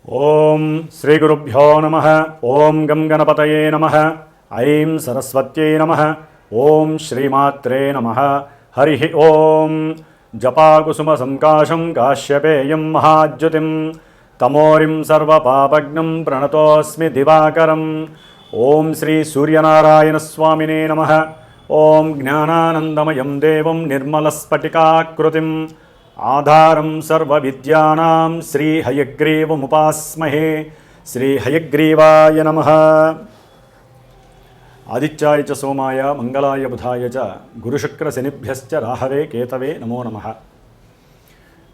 ఓం శ్రీ గురుభ్యో నమః. ఓం గం గణపతయే నమః. ఐం సరస్వత్యై నమః. ఓం శ్రీమాత్రే నమః. హరి ఓం. జపాకుసుమ సంకాశం కాశ్యపేయం మహాద్యుతిం తమోరిం సర్వపాపగ్నం ప్రణతోస్మి దివాకరం. ఓం శ్రీ సూర్యనారాయణ స్వామినే నమః. ఓం జ్ఞానానందమయం దేవం నిర్మలస్ఫటికాకృతిం ఆధారం సర్వవిద్యానాం శ్రీ హయగ్రీవముపాస్మహే. శ్రీ హయగ్రీవాయ నమః. ఆదిత్యాయ చ సోమాయ మంగళాయ బుధాయ చ గురుశుక్ర శనిభ్యశ్చ రాహవే కేతవే నమో నమః.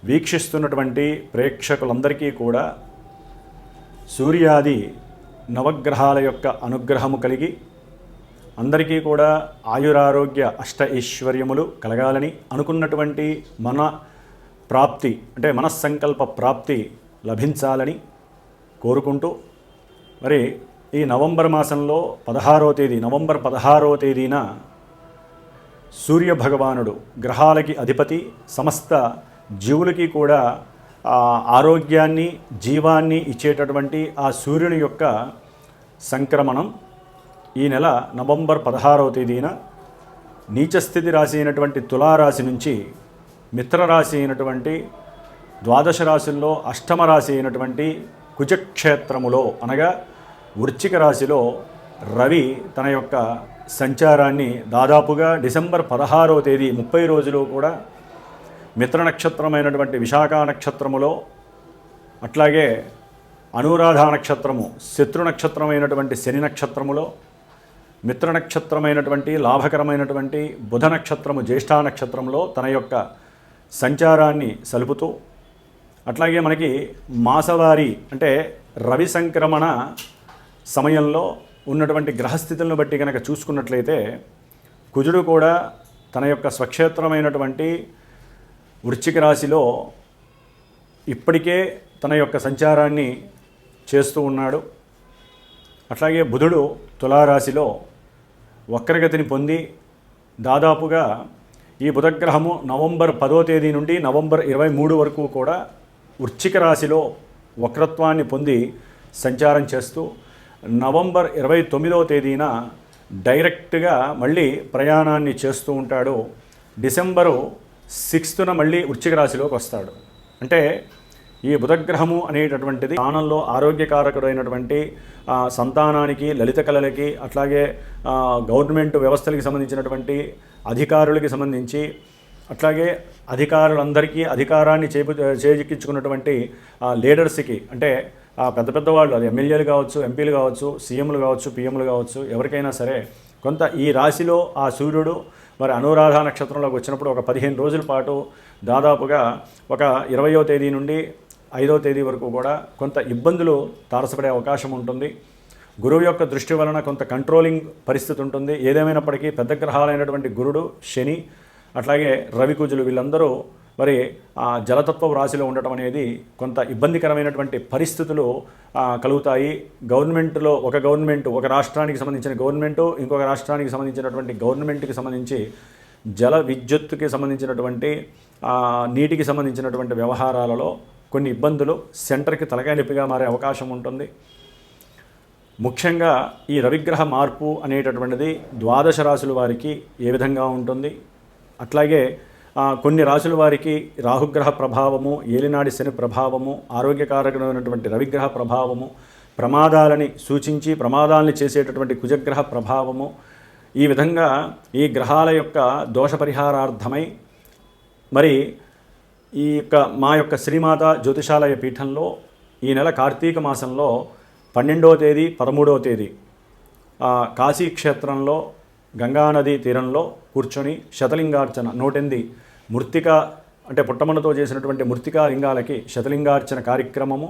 వీక్షిస్తున్నటువంటి ప్రేక్షకులందరికీ కూడా సూర్యాది నవగ్రహాల యొక్క అనుగ్రహము కలిగి అందరికీ కూడా ఆయురారోగ్య అష్ట ఐశ్వర్యములు కలగాలని అనుకున్నటువంటి మన ప్రాప్తి అంటే మనస్సంకల్ప ప్రాప్తి లభించాలని కోరుకుంటూ మరి ఈ నవంబర్ మాసంలో నవంబర్ 16వ తేదీన సూర్యభగవానుడు గ్రహాలకి అధిపతి, సమస్త జీవులకి కూడా ఆరోగ్యాన్ని జీవాన్ని ఇచ్చేటటువంటి ఆ సూర్యుని యొక్క సంక్రమణం ఈ నెల నవంబర్ 16వ తేదీన నీచస్థితి రాశి అయినటువంటి తులారాశి నుంచి మిత్రరాశి అయినటువంటి ద్వాదశ రాశుల్లో అష్టమ రాశి అయినటువంటి కుజక్షేత్రములో అనగా వృశ్చిక రాశిలో రవి తన యొక్క సంచారాన్ని దాదాపుగా డిసెంబర్ 16వ తేదీ 30 రోజులు కూడా మిత్ర నక్షత్రమైనటువంటి విశాఖ నక్షత్రములో, అట్లాగే అనురాధ నక్షత్రము శత్రు నక్షత్రమైనటువంటి శని నక్షత్రములో, మిత్ర నక్షత్రమైనటువంటి లాభకరమైనటువంటి బుధ నక్షత్రము జ్యేష్ఠ నక్షత్రంలో తన యొక్క సంచారాన్ని సలుపుతూ, అట్లాగే మనకి మాసవారి అంటే రవి సంక్రమణ సమయంలో ఉన్నటువంటి గ్రహస్థితులను బట్టి కనుక చూసుకున్నట్లయితే కుజుడు కూడా తన యొక్క స్వక్షేత్రమైనటువంటి వృశ్చిక రాశిలో ఇప్పటికే తన యొక్క సంచారాన్ని చేస్తూ ఉన్నాడు. అట్లాగే బుధుడు తులారాశిలో వక్రగతిని పొంది దాదాపుగా ఈ బుధగ్రహము నవంబర్ 10వ తేదీ నుండి నవంబర్ 23 వరకు కూడా వృశ్చిక రాశిలో వక్రత్వాన్ని పొంది సంచారం చేస్తూ నవంబర్ 29వ తేదీన డైరెక్ట్గా మళ్ళీ ప్రయాణాన్ని చేస్తూ ఉంటాడు. డిసెంబరు 6న మళ్ళీ వృశ్చిక రాశిలోకి వస్తాడు. అంటే ఈ బుధగ్రహము అనేటటువంటిది స్థానంలో ఆరోగ్యకారకుడైనటువంటి సంతానానికి, లలిత కళలకి, అట్లాగే గవర్నమెంట్ వ్యవస్థలకి సంబంధించినటువంటి అధికారులకి సంబంధించి, అట్లాగే అధికారులందరికీ అధికారాన్ని చేజిక్కించుకున్నటువంటి లీడర్స్కి అంటే పెద్ద పెద్ద వాళ్ళు, అది ఎమ్మెల్యేలు కావచ్చు, ఎంపీలు కావచ్చు, సీఎంలు కావచ్చు, పిఎంలు కావచ్చు, ఎవరికైనా సరే కొంత ఈ రాశిలో ఆ సూర్యుడు మరి అనురాధ నక్షత్రంలోకి వచ్చినప్పుడు ఒక 15 రోజుల పాటు దాదాపుగా ఒక 20వ తేదీ నుండి 5వ తేదీ వరకు కూడా కొంత ఇబ్బందులు తారసపడే అవకాశం ఉంటుంది. గురువు యొక్క దృష్టి వలన కొంత కంట్రోలింగ్ పరిస్థితి ఉంటుంది. ఏదేమైనప్పటికీ పెద్ద గ్రహాలైనటువంటి గురుడు, శని, అట్లాగే రవి, కుజులు వీళ్ళందరూ మరి జలతత్వ రాశిలో ఉండటం అనేది కొంత ఇబ్బందికరమైనటువంటి పరిస్థితులు కలుగుతాయి. గవర్నమెంట్లో ఒక రాష్ట్రానికి సంబంధించిన గవర్నమెంటు, ఇంకొక రాష్ట్రానికి సంబంధించినటువంటి గవర్నమెంట్కి సంబంధించి జల విద్యుత్తుకి సంబంధించినటువంటి నీటికి సంబంధించినటువంటి వ్యవహారాలలో కొన్ని ఇబ్బందులు సెంటర్కి తలకాయనొప్పిగా మారే అవకాశం ఉంటుంది. ముఖ్యంగా ఈ రవిగ్రహ మార్పు అనేటటువంటిది ద్వాదశ రాశుల వారికి ఏ విధంగా ఉంటుంది, అట్లాగే కొన్ని రాశుల వారికి రాహుగ్రహ ప్రభావము, ఏలినాడి శని ప్రభావము, ఆరోగ్యకారకమైనటువంటి రవిగ్రహ ప్రభావము, ప్రమాదాలని సూచించి ప్రమాదాలని చేసేటటువంటి కుజగ్రహ ప్రభావము, ఈ విధంగా ఈ గ్రహాల యొక్క దోష పరిహారార్థమై మరి మా యొక్క శ్రీమాత జ్యోతిషాలయ పీఠంలో ఈ నెల కార్తీక మాసంలో 12వ తేదీ 13వ తేదీ కాశీ క్షేత్రంలో గంగానదీ తీరంలో కూర్చొని శతలింగార్చన 108 మృత్తిక అంటే పుట్టమన్నతో చేసినటువంటి మృత్తికా లింగాలకి శతలింగార్చన కార్యక్రమము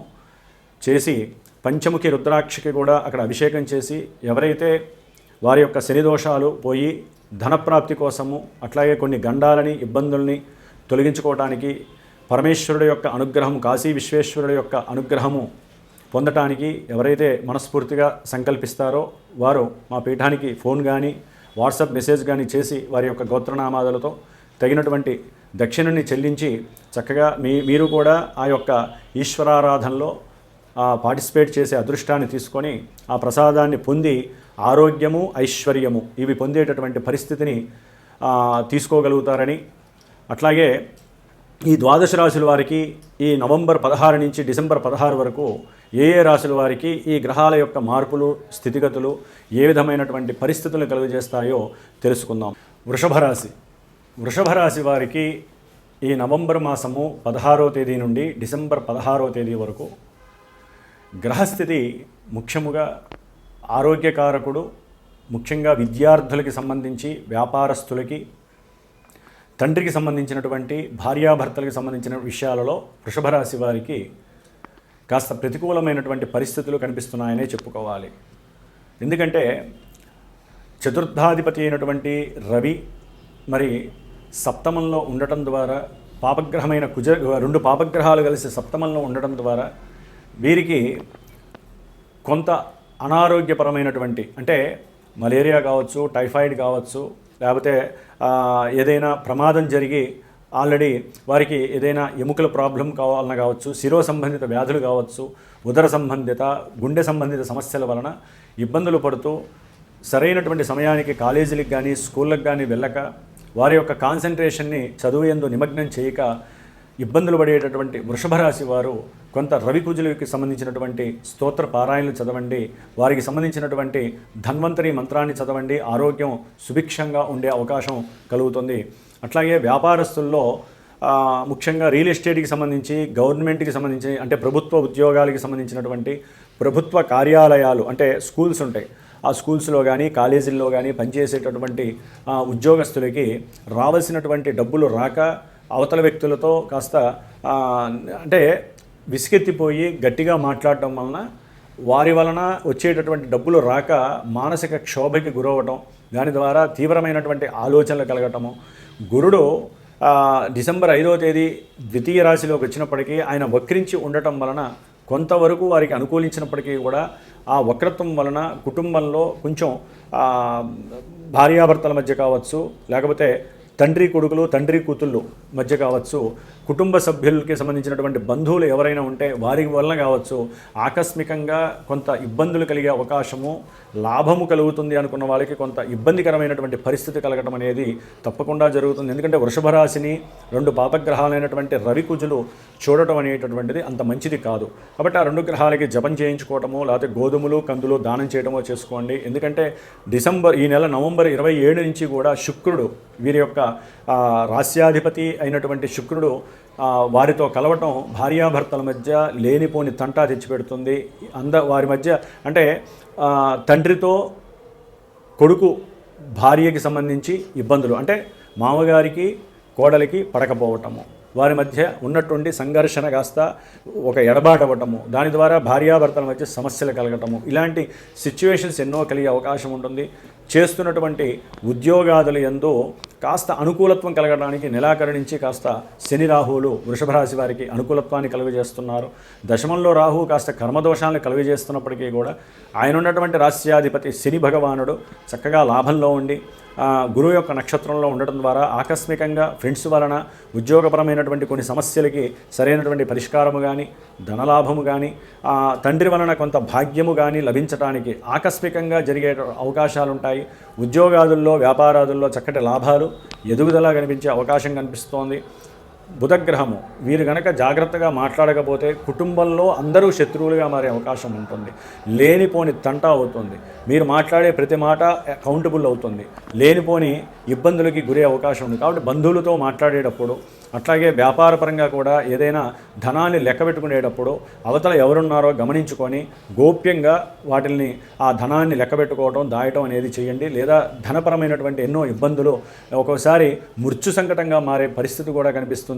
చేసి పంచముఖి రుద్రాక్షకి కూడా అక్కడ అభిషేకం చేసి ఎవరైతే వారి యొక్క శని దోషాలు పోయి ధనప్రాప్తి కోసము, అట్లాగే కొన్ని గండాలని ఇబ్బందుల్ని తొలగించుకోవటానికి పరమేశ్వరుడు యొక్క అనుగ్రహం, కాశీ విశ్వేశ్వరుడు యొక్క అనుగ్రహము పొందటానికి ఎవరైతే మనస్ఫూర్తిగా సంకల్పిస్తారో వారు మా పీఠానికి ఫోన్ కానీ వాట్సాప్ మెసేజ్ కానీ చేసి వారి యొక్క గోత్రనామాదులతో తగినటువంటి దక్షిణని చెల్లించి చక్కగా మీరు కూడా ఆ యొక్క ఈశ్వరారాధనలో పార్టిసిపేట్ చేసే అదృష్టాన్ని తీసుకొని ఆ ప్రసాదాన్ని పొంది ఆరోగ్యము ఐశ్వర్యము ఇవి పొందేటటువంటి పరిస్థితిని తీసుకోగలుగుతారని, అట్లాగే ఈ ద్వాదశ రాశుల వారికి ఈ నవంబర్ 16 నుంచి డిసెంబర్ 16 వరకు ఏ రాశుల వారికి ఈ గ్రహాల యొక్క మార్పులు స్థితిగతులు ఏ విధమైనటువంటి పరిస్థితులను కలుగజేస్తాయో తెలుసుకుందాం. వృషభ రాశి వారికి ఈ నవంబర్ మాసము 16వ తేదీ నుండి డిసెంబర్ 16వ తేదీ వరకు గ్రహస్థితి ముఖ్యముగా ఆరోగ్యకారకుడు, ముఖ్యంగా విద్యార్థులకి సంబంధించి, వ్యాపారస్తులకి, తండ్రికి సంబంధించినటువంటి భార్యాభర్తలకు సంబంధించిన విషయాలలో వృషభ రాశి వారికి కాస్త ప్రతికూలమైనటువంటి పరిస్థితులు కనిపిస్తున్నాయనే చెప్పుకోవాలి. ఎందుకంటే చతుర్థాధిపతి అయినటువంటి రవి మరి సప్తమంలో ఉండటం ద్వారా పాపగ్రహమైన రెండు పాపగ్రహాలు కలిసి సప్తమంలో ఉండటం ద్వారా వీరికి కొంత అనారోగ్యపరమైనటువంటి అంటే మలేరియా కావచ్చు, టైఫాయిడ్ కావచ్చు, లేకపోతే ఏదైనా ప్రమాదం జరిగి ఆల్రెడీ వారికి ఏదైనా ఎముకల ప్రాబ్లం కావాలన్నా కావచ్చు, శిరో సంబంధిత వ్యాధులు కావచ్చు, ఉదర సంబంధిత గుండె సంబంధిత సమస్యల వలన ఇబ్బందులు పడుతూ సరైనటువంటి సమయానికి కాలేజీలకు కానీ స్కూళ్ళకు కానీ వెళ్ళక వారి యొక్క కాన్సన్ట్రేషన్ని చదువు యందు నిమగ్నం చేయక ఇబ్బందులు పడేటటువంటి వృషభ రాశి వారు కొంత రవి కుజులకి సంబంధించినటువంటి స్తోత్ర పారాయణలు చదవండి, వారికి సంబంధించినటువంటి ధన్వంతరి మంత్రాన్ని చదవండి, ఆరోగ్యం సుభిక్షంగా ఉండే అవకాశం కలుగుతుంది. అట్లాగే వ్యాపారస్తుల్లో ముఖ్యంగా రియల్ ఎస్టేట్కి సంబంధించి, గవర్నమెంట్కి సంబంధించి అంటే ప్రభుత్వ ఉద్యోగాలకి సంబంధించినటువంటి ప్రభుత్వ కార్యాలయాలు అంటే స్కూల్స్ ఉంటాయి, ఆ స్కూల్స్లో కానీ కాలేజీల్లో కానీ పనిచేసేటటువంటి ఉద్యోగస్తులకి రావాల్సినటువంటి డబ్బులు రాక అవతల వ్యక్తులతో కాస్త అంటే విసిగెత్తిపోయి గట్టిగా మాట్లాడటం వలన వారి వలన వచ్చేటటువంటి డబ్బులు రాక మానసిక క్షోభకి గురవటం, దాని ద్వారా తీవ్రమైనటువంటి ఆలోచనలు కలగటము. గురుడు డిసెంబర్ 5వ తేదీ ద్వితీయ రాశిలోకి వచ్చినప్పటికీ ఆయన వక్రించి ఉండటం వలన కొంతవరకు వారికి అనుకూలించినప్పటికీ కూడా ఆ వక్రత్వం వలన కుటుంబంలో కొంచెం భార్యాభర్తల మధ్య కావచ్చు, లేకపోతే తండ్రి కొడుకులు తండ్రి కూతుళ్ళు మధ్య కావచ్చు, కుటుంబ సభ్యులకి సంబంధించినటువంటి బంధువులు ఎవరైనా ఉంటే వారి వలన కావచ్చు ఆకస్మికంగా కొంత ఇబ్బందులు కలిగే అవకాశము, లాభము కలుగుతుంది అనుకున్న వాళ్ళకి కొంత ఇబ్బందికరమైనటువంటి పరిస్థితి కలగటం అనేది తప్పకుండా జరుగుతుంది. ఎందుకంటే వృషభ రాశిని రెండు పాపగ్రహాలైనటువంటి రవి కుజులు చూడటం అనేటటువంటిది అంత మంచిది కాదు. కాబట్టి ఆ రెండు గ్రహాలకి జపం చేయించుకోవటము, లేకపోతే గోధుమలు కందులు దానం చేయడమో చేసుకోండి. ఎందుకంటే ఈ నెల నవంబర్ 27 నుంచి కూడా శుక్రుడు వీరి యొక్క రాస్యాధిపతి అయినటువంటి శుక్రుడు వారితో కలవటం భార్యాభర్తల మధ్య లేనిపోని తంటా తెచ్చిపెడుతుంది. వారి మధ్య అంటే తండ్రితో కొడుకు భార్యకి సంబంధించి ఇబ్బందులు అంటే మామగారికి కోడలికి పడకపోవటము, వారి మధ్య ఉన్నటువంటి సంఘర్షణ కాస్త ఒక ఎడబాటు అవ్వటము, దాని ద్వారా భార్యాభర్తల మధ్య సమస్యలు కలగటము, ఇలాంటి సిచ్యువేషన్స్ ఎన్నో కలిగే అవకాశం ఉంటుంది. చేస్తున్నటువంటి ఉద్యోగాదుల యందు కాస్త అనుకూలత్వం కలగడానికి నిరాకరించి కాస్త శని రాహువులు వృషభ రాశి వారికి అనుకూలత్వాన్ని కలుగజేస్తున్నారు. దశమంలో రాహువు కాస్త కర్మదోషాలను కలుగజేస్తున్నప్పటికీ కూడా ఆయన ఉన్నటువంటి రాస్యాధిపతి శని భగవానుడు చక్కగా లాభంలో ఉండి గురువు యొక్క నక్షత్రంలో ఉండటం ద్వారా ఆకస్మికంగా ఫ్రెండ్స్ వలన ఉద్యోగపరమైనటువంటి కొన్ని సమస్యలకి సరైనటువంటి పరిష్కారము కానీ, ధనలాభము కానీ, తండ్రి వలన కొంత భాగ్యము కానీ లభించడానికి ఆకస్మికంగా జరిగే అవకాశాలు ఉంటాయి. ఉద్యోగాదుల్లో వ్యాపారాదుల్లో చక్కటి లాభాలు, ఎదుగుదల కనిపించే అవకాశం కనిపిస్తోంది. బుధగ్రహము వీరు గనక జాగ్రత్తగా మాట్లాడకపోతే కుటుంబంలో అందరూ శత్రువులుగా మారే అవకాశం ఉంటుంది. లేనిపోని తంట అవుతుంది, మీరు మాట్లాడే ప్రతి మాట అకౌంటబుల్ అవుతుంది, లేనిపోని ఇబ్బందులకి గురే అవకాశం ఉంది. కాబట్టి బంధువులతో మాట్లాడేటప్పుడు, అట్లాగే వ్యాపారపరంగా కూడా ఏదైనా ధనాన్ని లెక్క పెట్టుకునేటప్పుడు అవతల ఎవరున్నారో గమనించుకొని గోప్యంగా వాటిని ఆ ధనాన్ని లెక్క పెట్టుకోవడం, దాయటం అనేది చేయండి. లేదా ధనపరమైనటువంటి ఎన్నో ఇబ్బందులు ఒక్కోసారి మృత్యు సంకటంగా మారే పరిస్థితి కూడా కనిపిస్తుంది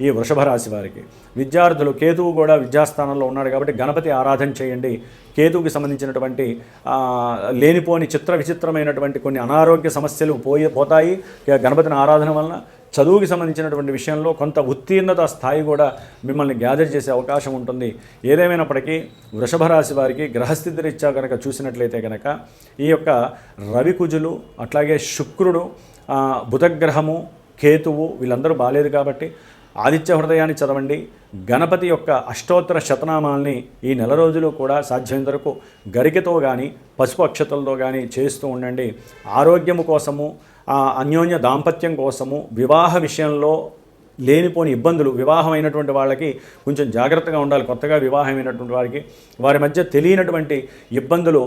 ఈ వృషభ రాశి వారికి. విద్యార్థులు కేతువు కూడా విద్యాస్థానంలో ఉన్నాడు కాబట్టి గణపతి ఆరాధన చేయండి. కేతువుకి సంబంధించినటువంటి లేనిపోని విచిత్రమైనటువంటి కొన్ని అనారోగ్య సమస్యలు పోతాయి గణపతిని ఆరాధన వలన. చదువుకి సంబంధించినటువంటి విషయంలో కొంత ఉత్తీర్ణత స్థాయి కూడా మిమ్మల్ని గ్యాదర్ చేసే అవకాశం ఉంటుంది. ఏదేమైనప్పటికీ వృషభ రాశి వారికి గ్రహస్థితి రీత్యా కనుక చూసినట్లయితే కనుక ఈ యొక్క రవి కుజులు, అట్లాగే శుక్రుడు, బుధగ్రహము, కేతువు వీళ్ళందరూ బాలేదు కాబట్టి ఆదిత్య హృదయాన్ని చదవండి. గణపతి యొక్క అష్టోత్తర శతనామాల్ని ఈ నెల రోజులు కూడా సాధ్యమైనంత వరకు గరికతో కానీ పసుపు అక్షతలతో కానీ చేస్తూ ఉండండి. ఆరోగ్యము కోసము, అన్యోన్య దాంపత్యం కోసము, వివాహ విషయంలో లేనిపోని ఇబ్బందులు, వివాహమైనటువంటి వాళ్ళకి కొంచెం జాగ్రత్తగా ఉండాలి. కొత్తగా వివాహమైనటువంటి వారికి వారి మధ్య తెలియనటువంటి ఇబ్బందులు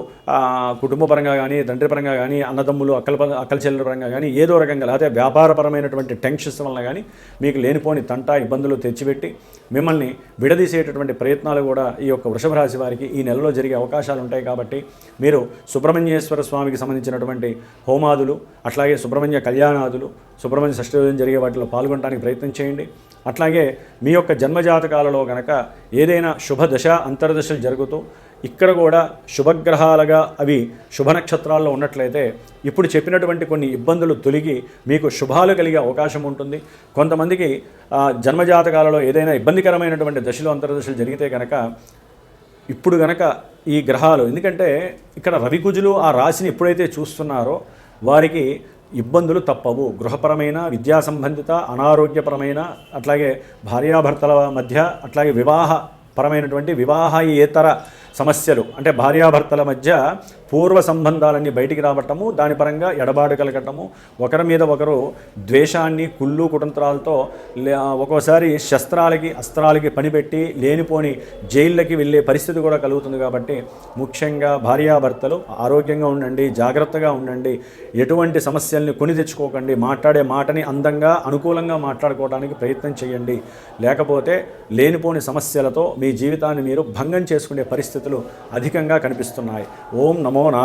కుటుంబపరంగా కానీ, తండ్రి పరంగా కానీ, అన్నదమ్ములు అక్కల చెల్లెల పరంగా కానీ, ఏదో రకంగా లేకపోతే వ్యాపారపరమైనటువంటి టెన్షన్స్ వలన కానీ మీకు లేనిపోని తంట ఇబ్బందులు తెచ్చిపెట్టి మిమ్మల్ని విడదీసేటటువంటి ప్రయత్నాలు కూడా ఈ యొక్క వృషభ రాశి వారికి ఈ నెలలో జరిగే అవకాశాలు ఉంటాయి. కాబట్టి మీరు సుబ్రహ్మణ్యేశ్వర స్వామికి సంబంధించినటువంటి హోమాదులు, అట్లాగే సుబ్రహ్మణ్య కళ్యాణాదులు, సుబ్రహ్మణ్య షష్ఠి రోజున జరిగే వాటిలో పాల్గొనడానికి ప్రయత్నం చేయండి. అట్లాగే మీ యొక్క జన్మజాతకాలలో గనక ఏదైనా శుభదశ అంతర్దశలు జరుగుతూ ఇక్కడ కూడా శుభగ్రహాలుగా అవి శుభ నక్షత్రాల్లో ఉన్నట్లయితే ఇప్పుడు చెప్పినటువంటి కొన్ని ఇబ్బందులు తొలగి మీకు శుభాలు కలిగే అవకాశం ఉంటుంది. కొంతమందికి జన్మజాతకాలలో ఏదైనా ఇబ్బందికరమైనటువంటి దశలు అంతర్దశలు జరిగితే కనుక ఇప్పుడు గనక ఈ గ్రహాలు, ఎందుకంటే ఇక్కడ రవికుజులు ఆ రాశిని ఎప్పుడైతే చూస్తున్నారో వారికి ఇబ్బందులు తప్పవు. గృహపరమైన, విద్యా సంబంధిత, అనారోగ్యపరమైన, అట్లాగే భార్యాభర్తల మధ్య, అట్లాగే వివాహపరమైనటువంటి వివాహేతర సమస్యలు, అంటే భార్యాభర్తల మధ్య పూర్వ సంబంధాలన్నీ బయటికి రావటము, దాని పరంగా ఎడబాటు కలగటము, ఒకరి మీద ఒకరు ద్వేషాన్ని, కుళ్ళు కుతంత్రాలతో ఒక్కోసారి శస్త్రాలకి అస్త్రాలకి పనిపెట్టి లేనిపోని జైళ్ళకి వెళ్ళే పరిస్థితి కూడా కలుగుతుంది. కాబట్టి ముఖ్యంగా భార్యాభర్తలు ఆరోగ్యంగా ఉండండి, జాగ్రత్తగా ఉండండి, ఎటువంటి సమస్యల్ని కొని తెచ్చుకోకండి, మాట్లాడే మాటని అందంగా అనుకూలంగా మాట్లాడుకోవడానికి ప్రయత్నం చేయండి. లేకపోతే లేనిపోని సమస్యలతో మీ జీవితాన్ని మీరు భంగం చేసుకునే పరిస్థితులు అధికంగా కనిపిస్తున్నాయి. ఓం నమో